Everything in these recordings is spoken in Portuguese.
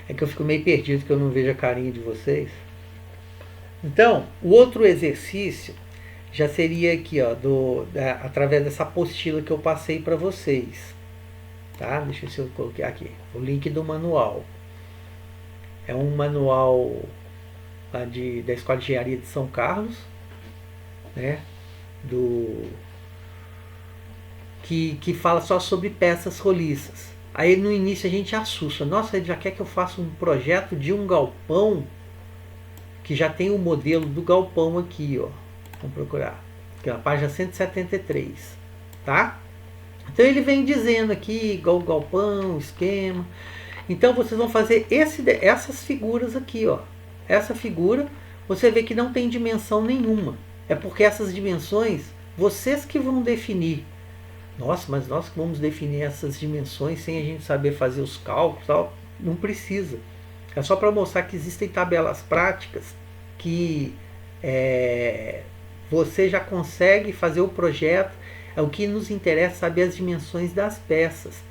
É que eu fico meio perdido, que eu não vejo a carinha de vocês. Então, o outro exercício já seria aqui, ó, através dessa apostila que eu passei para vocês. Tá? Deixa eu ver se eu coloquei aqui. O link do manual. É um manual lá da Escola de Engenharia de São Carlos, né? Que fala só sobre peças roliças. Aí no início a gente assusta. Nossa, ele já quer que eu faça um projeto de um galpão que já tem o modelo do galpão aqui, ó. Vamos procurar. Aqui, ó, página 173, tá? Então ele vem dizendo aqui, galpão, esquema. Então vocês vão fazer essas figuras aqui, ó. Essa figura, você vê que não tem dimensão nenhuma. É porque essas dimensões, vocês que vão definir. Nossa, mas nós que vamos definir essas dimensões sem a gente saber fazer os cálculos, tal. Não precisa. É só para mostrar que existem tabelas práticas que você já consegue fazer o projeto. É o que nos interessa, saber as dimensões das peças.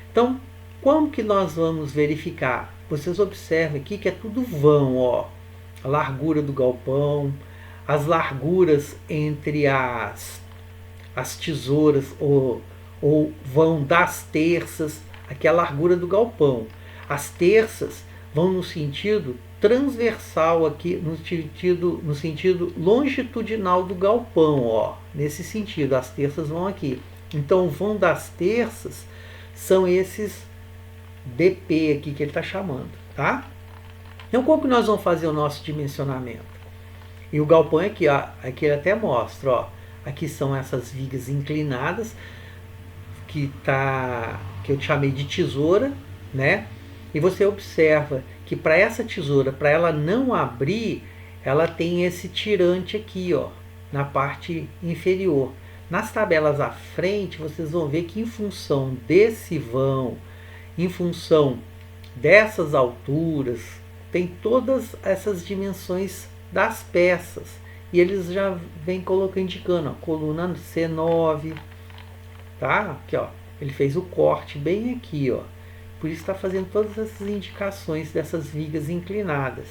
Então, como que nós vamos verificar? Vocês observam aqui que é tudo vão, ó. A largura do galpão, as larguras entre as tesouras ou vão das terças, aqui é a largura do galpão. As terças vão no sentido transversal aqui, no sentido longitudinal do galpão, ó. Nesse sentido, as terças vão aqui. Então, o vão das terças são esses DP aqui que ele está chamando, tá? Então, como que nós vamos fazer o nosso dimensionamento? E o galpão aqui, ó, aqui ele até mostra, ó. Aqui são essas vigas inclinadas que eu chamei de tesoura, né? E você observa que para essa tesoura, para ela não abrir, ela tem esse tirante aqui, ó, na parte inferior. Nas tabelas à frente, vocês vão ver que em função desse vão, em função dessas alturas, tem todas essas dimensões das peças. E eles já vêm colocando, indicando, ó, coluna C9, tá? Aqui, ó, ele fez o corte bem aqui, ó. Por isso está fazendo todas essas indicações dessas vigas inclinadas.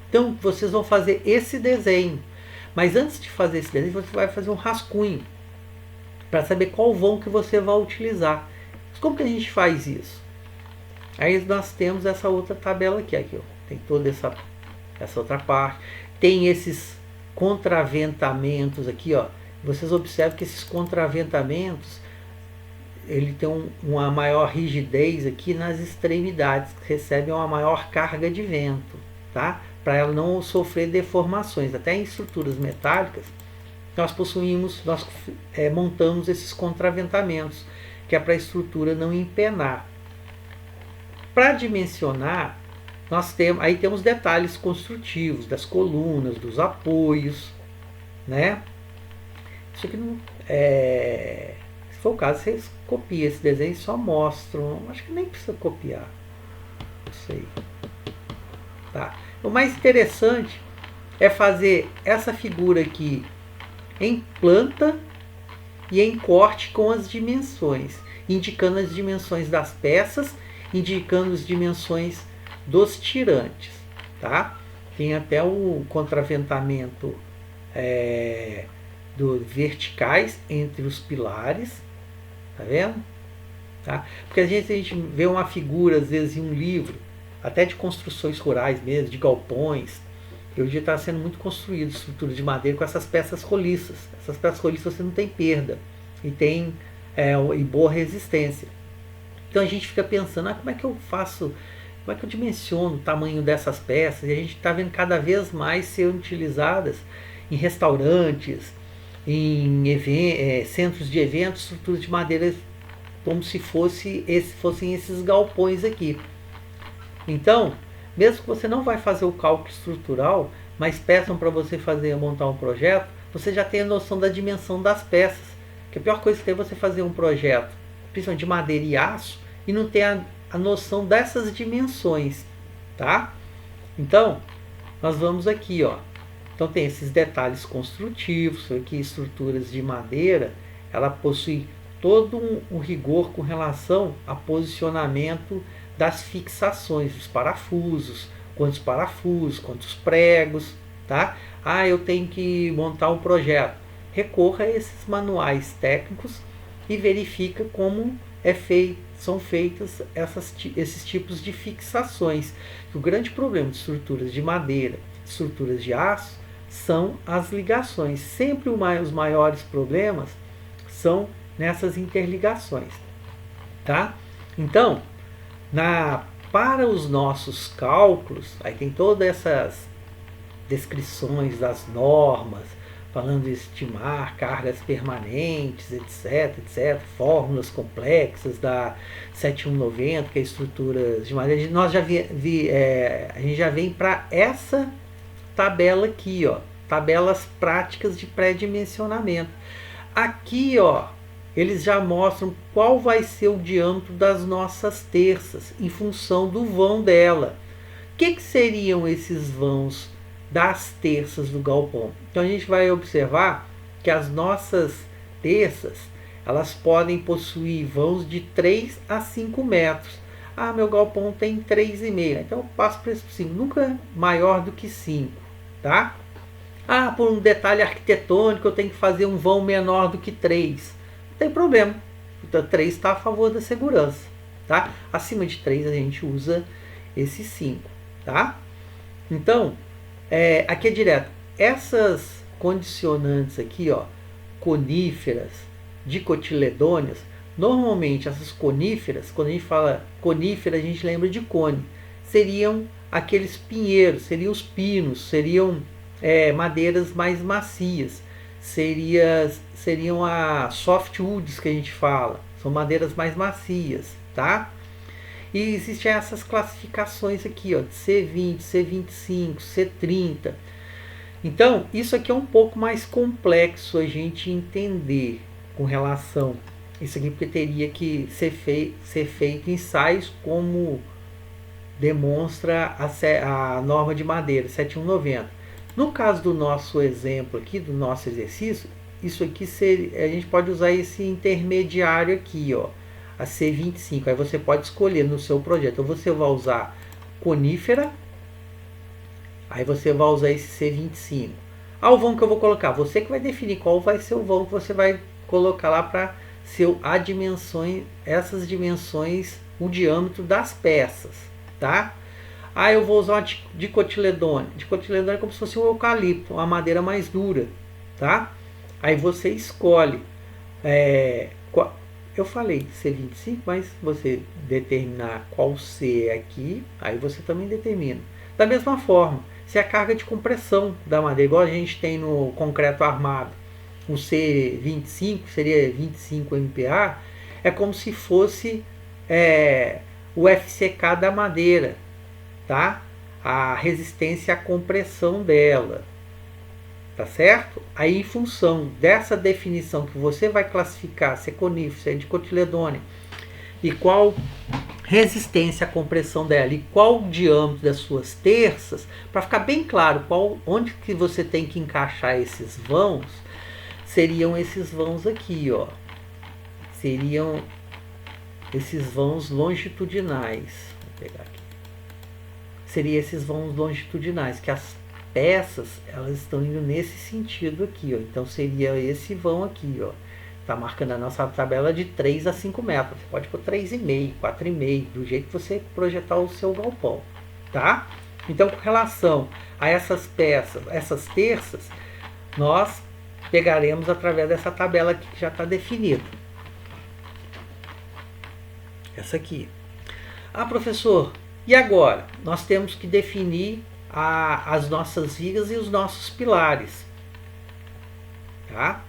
Então, vocês vão fazer esse desenho. Mas antes de fazer esse desenho, você vai fazer um rascunho para saber qual vão que você vai utilizar. Mas como que a gente faz isso? Aí nós temos essa outra tabela aqui, ó. Tem toda essa outra parte. Tem esses contraventamentos aqui, ó. Vocês observam que esses contraventamentos, ele tem uma maior rigidez aqui nas extremidades, que recebem uma maior carga de vento, tá? Para ela não sofrer deformações. Até em estruturas metálicas, nós montamos esses contraventamentos, que é para a estrutura não empenar. Para dimensionar, aí temos detalhes construtivos das colunas, dos apoios, né? Isso aqui não se for o caso, vocês copiam esse desenho e só mostram. Acho que nem precisa copiar. Não sei. Tá. O mais interessante é fazer essa figura aqui em planta e em corte com as dimensões, indicando as dimensões das peças, indicando as dimensões dos tirantes, tá? Tem até o contraventamento dos verticais entre os pilares, tá vendo? Tá? Porque a gente vê uma figura, às vezes, em um livro, até de construções rurais mesmo, de galpões, que hoje está sendo muito construído, estrutura de madeira com essas peças roliças. Essas peças roliças você não tem perda e tem e boa resistência. Então a gente fica pensando, como é que eu faço, como é que eu dimensiono o tamanho dessas peças? E a gente está vendo cada vez mais serem utilizadas em restaurantes, em centros de eventos, estruturas de madeira, como se fossem esses galpões aqui. Então, mesmo que você não vai fazer o cálculo estrutural, mas peçam para você montar um projeto, você já tem a noção da dimensão das peças. Que a pior coisa que tem é você fazer um projeto, principalmente de madeira e aço, e não ter a noção dessas dimensões, tá? Então, nós vamos aqui, ó. Então tem esses detalhes construtivos, aqui estruturas de madeira, ela possui todo um rigor com relação a posicionamento das fixações, dos parafusos, quantos pregos, tá? Ah, eu tenho que montar um projeto. Recorra a esses manuais técnicos e verifica como são feitas esses tipos de fixações. O grande problema de estruturas de madeira, estruturas de aço, são as ligações. Sempre os maiores problemas são nessas interligações, tá? Então, para os nossos cálculos, aí tem todas essas descrições das normas, falando de estimar cargas permanentes, etc, fórmulas complexas da 7190, que é estruturas de madeira. Nós a gente já vem para essa tabela aqui, ó, tabelas práticas de pré-dimensionamento. Aqui, ó, eles já mostram qual vai ser o diâmetro das nossas terças em função do vão dela. O que seriam esses vãos das terças do galpão? Então a gente vai observar que as nossas terças, elas podem possuir vãos de 3 a 5 metros. Ah, meu galpão tem 3,5, então eu passo para 5, nunca maior do que 5, tá? Ah, por um detalhe arquitetônico eu tenho que fazer um vão menor do que 3. Não tem problema. Então 3 está a favor da segurança, tá? Acima de 3 a gente usa esse 5, tá? Então, aqui é direto. Essas condicionantes aqui, ó, coníferas, dicotiledôneas, normalmente essas coníferas, quando a gente fala conífera, a gente lembra de cone. Seriam aqueles pinheiros, seriam os pinos, seriam madeiras mais macias. Seriam as softwoods que a gente fala. São madeiras mais macias, tá? E existem essas classificações aqui, ó, de C20, C25, C30. Então, isso aqui é um pouco mais complexo a gente entender com relação. Isso aqui porque teria que ser feito ensaios como demonstra a norma de madeira 7190. No caso do nosso exemplo aqui, do nosso exercício, isso aqui a gente pode usar esse intermediário aqui, ó, a C25. Aí você pode escolher no seu projeto. Ou você vai usar conífera, aí você vai usar esse C25. Ah, o vão que eu vou colocar, você que vai definir qual vai ser o vão que você vai colocar lá para essas dimensões, o diâmetro das peças, tá? Ah, eu vou usar uma dicotiledônia. Dicotiledônia é como se fosse um eucalipto, uma madeira mais dura, tá? Aí você escolhe. Eu falei C25, mas você determinar qual C é aqui, aí você também determina. Da mesma forma, se a carga de compressão da madeira, igual a gente tem no concreto armado, o C25 seria 25 MPa, é como se fosse o FCK da madeira, tá? A resistência à compressão dela, tá certo? Aí, em função dessa definição que você vai classificar se é conífero, se é dicotiledônea, e qual resistência à compressão dela e qual o diâmetro das suas terças, para ficar bem claro onde que você tem que encaixar esses vãos, seriam esses vãos aqui, ó. Seriam esses vãos longitudinais. Vou pegar aqui. Seria esses vãos longitudinais, que as peças elas estão indo nesse sentido aqui, ó. Então seria esse vão aqui, ó. Tá marcando a nossa tabela de 3 a 5 metros. Você pode pôr 3,5, 4,5, do jeito que você projetar o seu galpão, tá? Então, com relação a essas peças, essas terças, nós pegaremos através dessa tabela aqui que já está definida. Essa aqui. Ah, professor, e agora? Nós temos que definir as nossas vigas e os nossos pilares, tá?